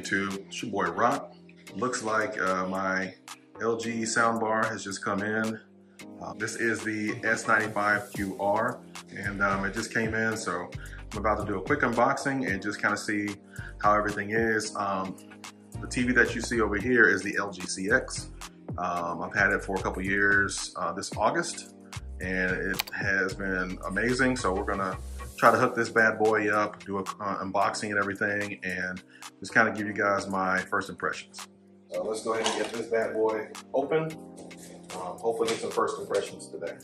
YouTube? It's your boy Rock. Looks like my LG soundbar has just come in. This is the S95QR, and it just came in, so I'm about to do a quick unboxing and just kind of see how everything is. The TV that you see over here is the LG CX. I've had it for a couple years this August, and it has been amazing. So we're gonna try to hook this bad boy up, do an unboxing and everything, and just kind of give you guys my first impressions. So let's go ahead and get this bad boy open. Hopefully get some first impressions today.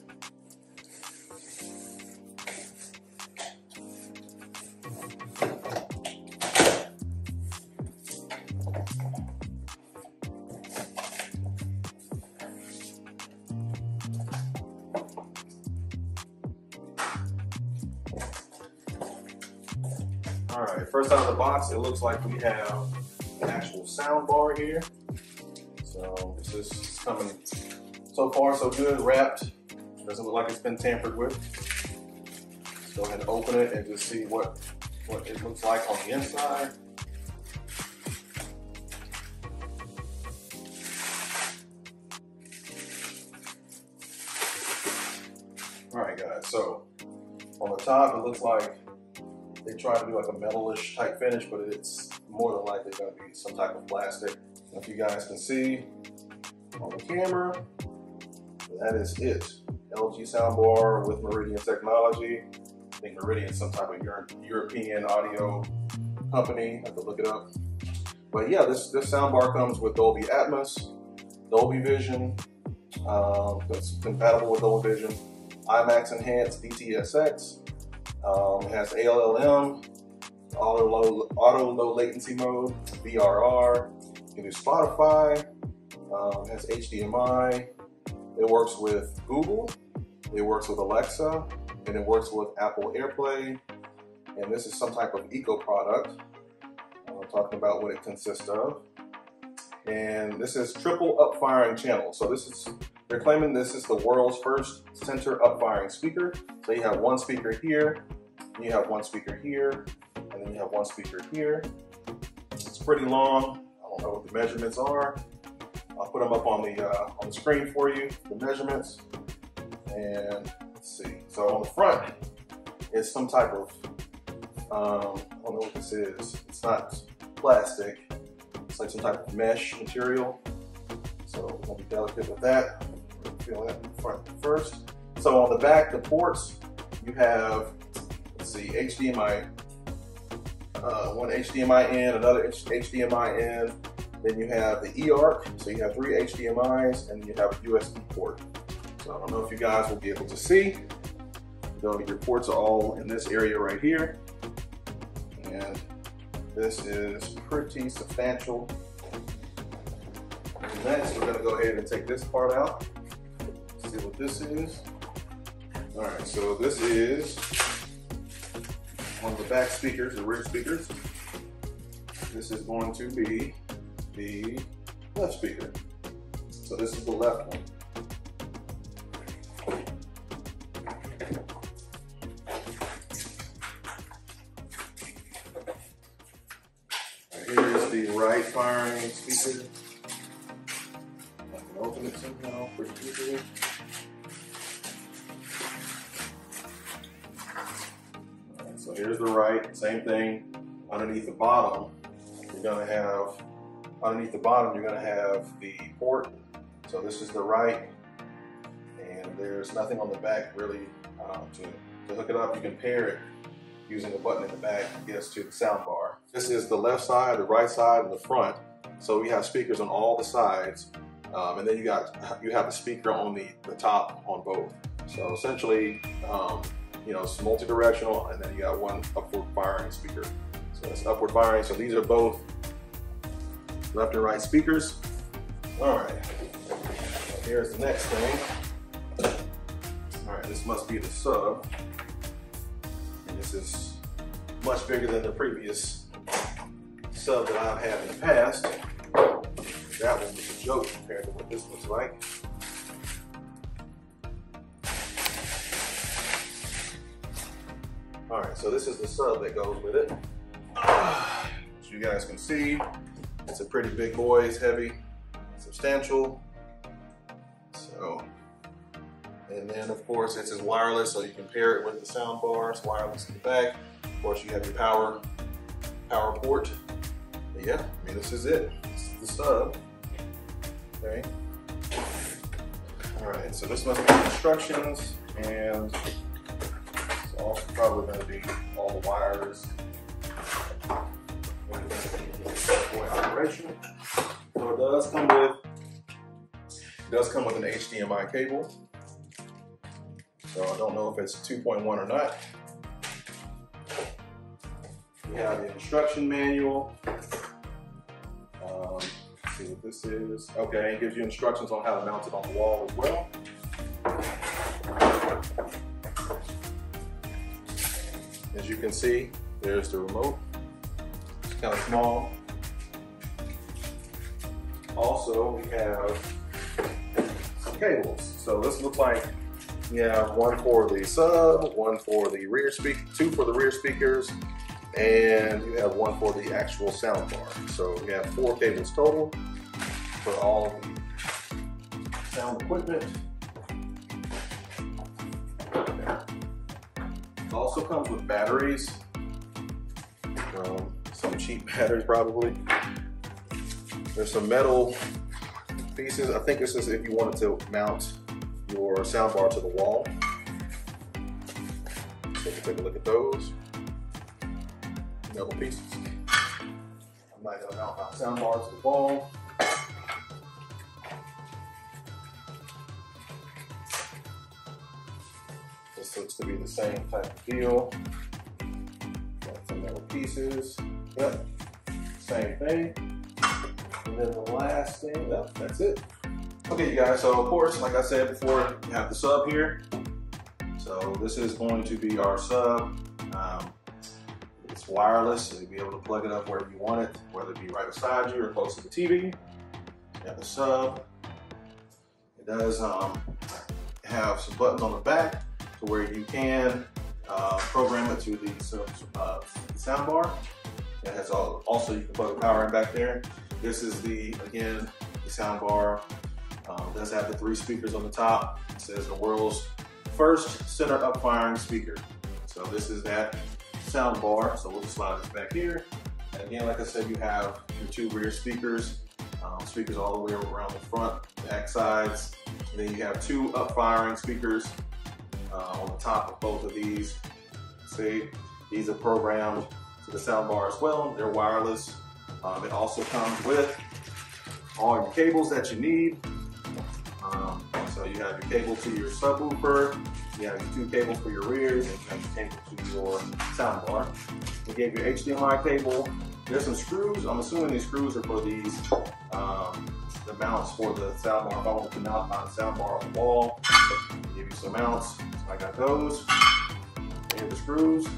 All right, first out of the box, it looks like we have an actual sound bar here. So this is coming so far so good, wrapped. Doesn't look like it's been tampered with. Let's go ahead and open it and just see what it looks like on the inside. All right, guys, so on the top, it looks like they try to do like a metalish type finish, but it's more than likely going to be some type of plastic. If you guys can see on the camera, that is it. LG soundbar with Meridian technology. I think Meridian is some type of European audio company. I have to look it up. But yeah, this soundbar comes with Dolby Atmos, Dolby Vision, that's compatible with Dolby Vision, IMAX Enhanced DTSX. It has ALLM, auto low latency mode, VRR. You can do Spotify. It has HDMI. It works with Google. It works with Alexa, and it works with Apple AirPlay. And this is some type of eco product. I'm talking about what it consists of. And this is triple up firing channel. So they're claiming this is the world's first center up firing speaker. So you have one speaker here, you have one speaker here, and then you have one speaker here. It's pretty long. I don't know what the measurements are. I'll put them up on the screen for you, the measurements. And let's see. So on the front, it's some type of, I don't know what this is. It's not plastic. It's like some type of mesh material. So we're gonna be delicate with that. We're gonna feel that in the front first. So on the back, the ports, you have, let's see, HDMI, one HDMI in, another HDMI in. Then you have the eARC, so you have 3 HDMIs, and then you have a USB port. So I don't know if you guys will be able to see. Your ports are all in this area right here. And this is pretty substantial. And next, we're gonna go ahead and take this part out. See what this is. All right, so this is one of the back speakers, the rear speakers. This is going to be the left speaker. So this is the left one. Here's the right firing speaker. I can open it somehow pretty easily. Alright, so here's the right, same thing. Underneath the bottom, you're gonna have the port. So this is the right, and there's nothing on the back really to hook it up. You can pair it using a button in the back, I guess, to the sound bar. This is the left side, the right side, and the front. So we have speakers on all the sides, and then you have the speaker on the top on both. So essentially, it's multi-directional, and then you got one upward firing speaker. So it's upward firing. So these are both left and right speakers. All right, here's the next thing. All right, this must be the sub. And this is much bigger than the previous sub that I've had in the past. That one was a joke compared to what this looks like. All right, so this is the sub that goes with it. As you guys can see, It's a pretty big boy, it's heavy, substantial. So, and then of course it's wireless, so you can pair it with the sound bar. It's wireless in the back. Of course you have your power port. But yeah, I mean, this is it. This is the sub. Okay. All right, so this must be instructions, and it's also probably going to be all the wires. Operation. So it does come with an HDMI cable. So I don't know if it's 2.1 or not. We have the instruction manual. Let's see what this is. Okay, it gives you instructions on how to mount it on the wall as well. As you can see, there's the remote. It's kind of small. Also, we have some cables. So this looks like we have one for the sub, one for the rear speaker, two for the rear speakers, and you have one for the actual sound bar. So we have 4 cables total for all of the sound equipment. It also comes with batteries, some cheap batteries probably. There's some metal pieces. I think this is if you wanted to mount your soundbar to the wall. So you can take a look at those metal pieces. I'm not going to mount my soundbar to the wall. This looks to be the same type of deal. Got some metal pieces. Yep, same thing. And then the last thing, well, that's it. Okay, you guys, so of course, like I said before, you have the sub here. So this is going to be our sub. It's wireless, so you'll be able to plug it up wherever you want it, whether it be right beside you or close to the TV. You have the sub. It does have some buttons on the back to where you can program it to the sound bar. It has also you can plug the power in back there. This is again, the sound bar. It does have the 3 speakers on the top. It says the world's first center up firing speaker. So this is that sound bar. So we'll just slide this back here. And again, like I said, you have your 2 rear speakers. Speakers all the way around the front, back sides. And then you have 2 up firing speakers on the top of both of these. See, these are programmed to the sound bar as well. They're wireless. It also comes with all your cables that you need. So you have your cable to your subwoofer, you have your 2 cables for your rears, and you have your cable to your sound bar. We gave you HDMI cable. There's some screws. I'm assuming these screws are for these, the mounts for the sound bar. If I want to mount my sound bar on the wall, give you some mounts. So I got those. Here's the screws.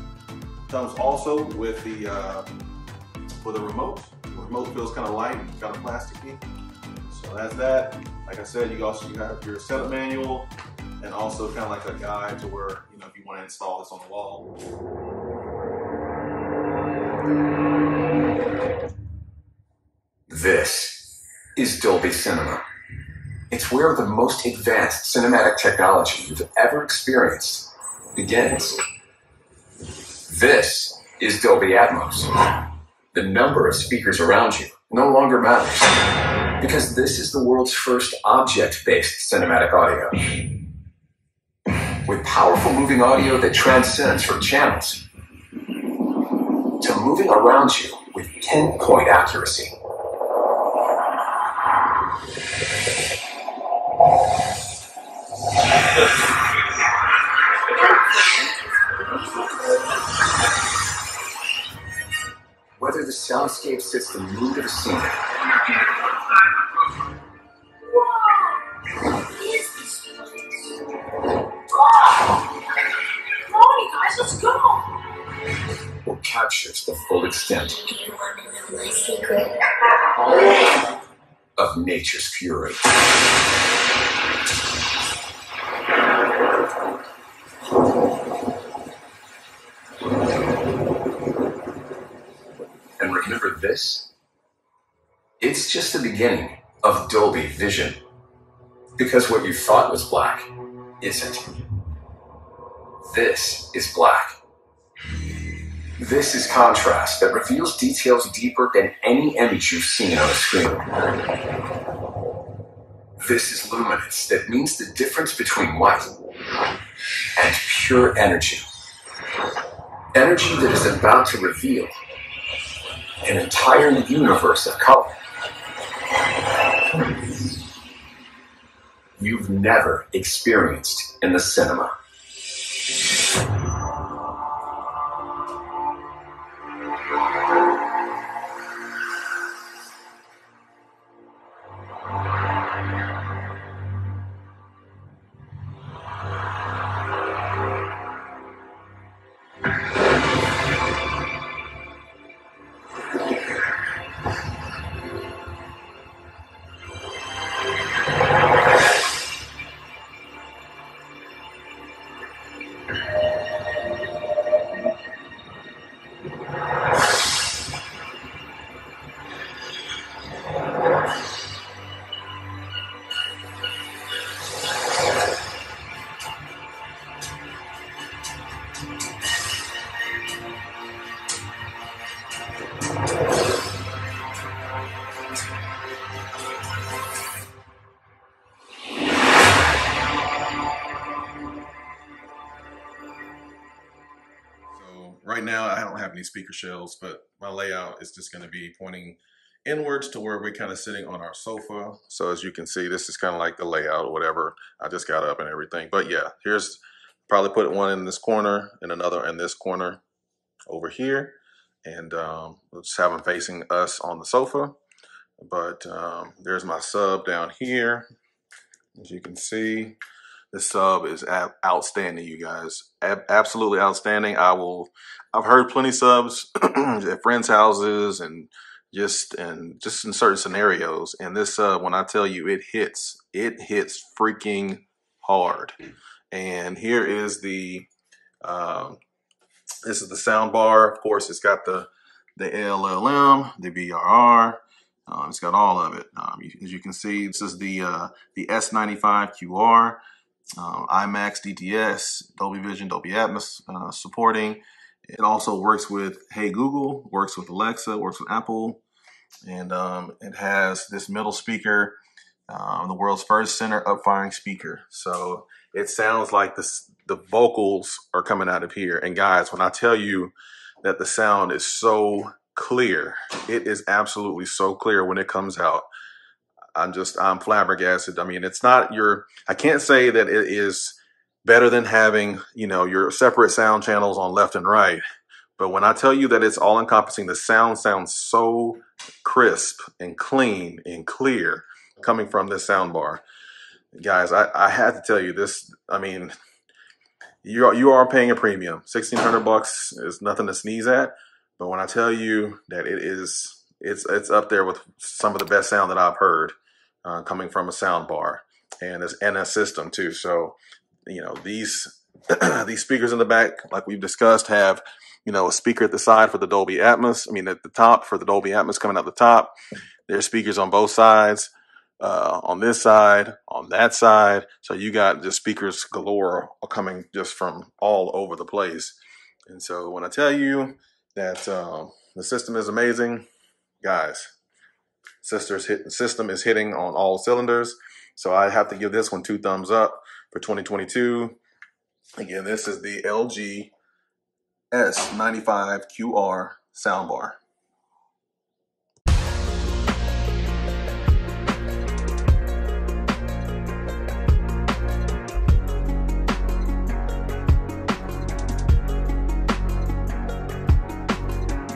Comes also with the remote. The remote feels kind of light, kind of plasticky. So that's that. Like I said, you also have your setup manual and also kind of like a guide to where, you know, if you want to install this on the wall. This is Dolby Cinema. It's where the most advanced cinematic technology you've ever experienced begins. This is Dolby Atmos. The number of speakers around you no longer matters, because this is the world's first object-based cinematic audio. With powerful moving audio that transcends from channels to moving around you with pinpoint accuracy. Whether the soundscape sets the mood of a scene, Let's go! or captures the full extent You want to know my secret? of nature's fury. And remember this? It's just the beginning of Dolby Vision. Because what you thought was black isn't. This is black. This is contrast that reveals details deeper than any image you've seen on a screen. This is luminance that means the difference between white and pure energy. Energy that is about to reveal an entire universe of color. You've never experienced in the cinema. Right now, I don't have any speaker shelves, but my layout is just going to be pointing inwards to where we're kind of sitting on our sofa. So as you can see, this is kind of like the layout or whatever. I just got up and everything. But yeah, here's probably put one in this corner and another in this corner over here. And we'll just have them facing us on the sofa. But there's my sub down here. As you can see, this sub is outstanding, you guys. Absolutely outstanding. I've heard plenty subs at friends' houses and just in certain scenarios. And this sub, when I tell you it hits freaking hard. And here is the this is the sound bar. Of course, it's got the LLM, the VRR. It's got all of it. As you can see, this is the S95QR. IMAX, DTS, Dolby Vision, Dolby Atmos supporting. It also works with Hey Google, works with Alexa, works with Apple, and it has this middle speaker, the world's first center upfiring speaker. So it sounds like the vocals are coming out of here. And guys, when I tell you that the sound is so clear, it is absolutely so clear when it comes out. I'm flabbergasted. I mean, it's not I can't say that it is better than having, your separate sound channels on left and right. But when I tell you that it's all encompassing, the sound sounds so crisp and clean and clear coming from this sound bar. Guys, I had to tell you this. I mean, you are paying a premium. $1,600 is nothing to sneeze at. But when I tell you that it's up there with some of the best sound that I've heard. Coming from a sound bar and a system too. So, these speakers in the back, like we've discussed, have, a speaker at the side for the Dolby Atmos. I mean, at the top for the Dolby Atmos coming out the top. There's speakers on both sides, on this side, on that side. So you got just speakers galore coming just from all over the place. And so when I tell you that the system is amazing, guys, system is hitting on all cylinders. So I have to give this one 2 thumbs up for 2022. Again, this is the LG S95QR soundbar.